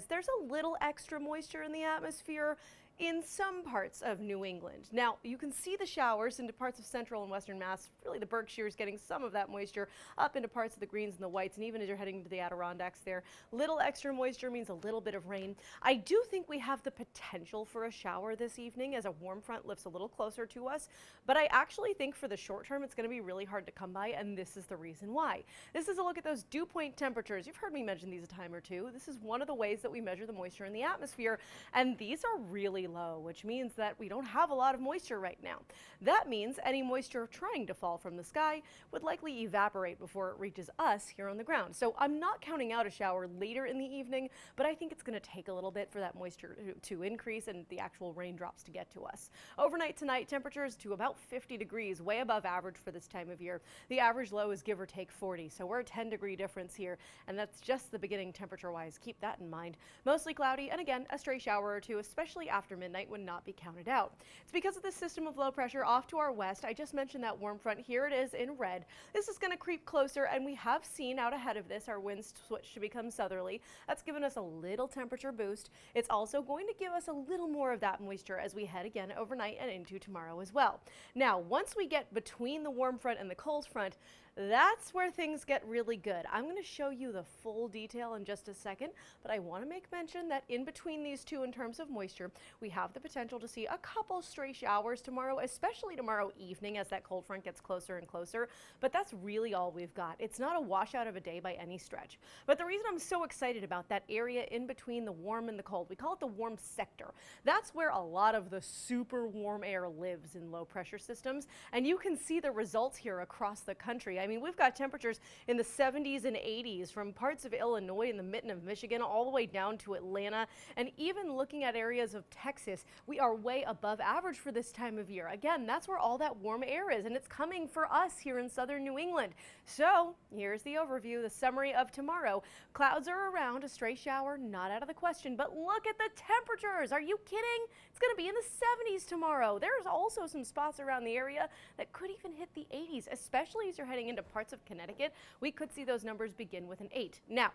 There's a little extra moisture in the atmosphere in some parts of New England. Now, you can see the showers into parts of central and western Mass. Really, the Berkshires getting some of that moisture up into parts of the greens and the whites, and even as you're heading into the Adirondacks there, little extra moisture means a little bit of rain. I do think we have the potential for a shower this evening as a warm front lifts a little closer to us, but I actually think for the short term it's going to be really hard to come by, and this is the reason why. This is a look at those dew point temperatures. You've heard me mention these a time or two. This is one of the ways that we measure the moisture in the atmosphere, and these are really low, which means that we don't have a lot of moisture right now. That means any moisture trying to fall from the sky would likely evaporate before it reaches us here on the ground. So I'm not counting out a shower later in the evening, but I think it's going to take a little bit for that moisture to increase and the actual raindrops to get to us. Overnight tonight, temperatures to about 50 degrees, way above average for this time of year. The average low is give or take 40, so we're a 10-degree difference here, and that's just the beginning temperature-wise. Keep that in mind. Mostly cloudy, and again, a stray shower or two, especially after midnight, would not be counted out. It's because of the system of low pressure off to our west. I just mentioned that warm front. Here it is in red. This is going to creep closer, and we have seen out ahead of this our winds switch to become southerly. That's given us a little temperature boost. It's also going to give us a little more of that moisture as we head again overnight and into tomorrow as well. Now, once we get between the warm front and the cold front, that's where things get really good. I'm going to show you the full detail in just a second, but I want to make mention that in between these two in terms of moisture, we have the potential to see a couple stray showers tomorrow, especially tomorrow evening as that cold front gets closer and closer, but that's really all we've got. It's not a washout of a day by any stretch. But the reason I'm so excited about that area in between the warm and the cold, we call it the warm sector. That's where a lot of the super warm air lives in low pressure systems, and you can see the results here across the country. I mean, we've got temperatures in the 70s and 80s from parts of Illinois and the mitten of Michigan all the way down to Atlanta, and even looking at areas of Texas, we are way above average for this time of year. Again, that's where all that warm air is, and it's coming for us here in southern New England. So here's the overview, the summary of tomorrow. Clouds are around, a stray shower not out of the question, but look at the temperatures. Are you kidding? It's going to be in the 70s tomorrow. There's also some spots around the area that could even hit the 80s, especially as you're heading into parts of Connecticut. We could see those numbers begin with an 8. Now,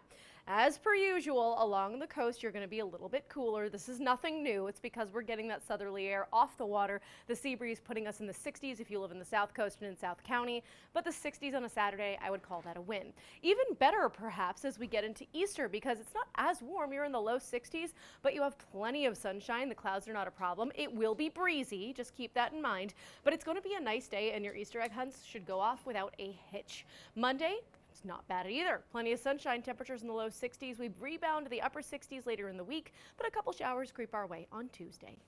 as per usual, along the coast, you're going to be a little bit cooler. This is nothing new. It's because we're getting that southerly air off the water. The sea breeze putting us in the 60s if you live in the South Coast and in South County, but the 60s on a Saturday, I would call that a win. Even better, perhaps, as we get into Easter, because it's not as warm. You're in the low 60s, but you have plenty of sunshine. The clouds are not a problem. It will be breezy. Just keep that in mind, but it's going to be a nice day, and your Easter egg hunts should go off without a hitch. Monday, it's not bad either. Plenty of sunshine, temperatures in the low 60s. We rebound to the upper 60s later in the week, but a couple showers creep our way on Tuesday.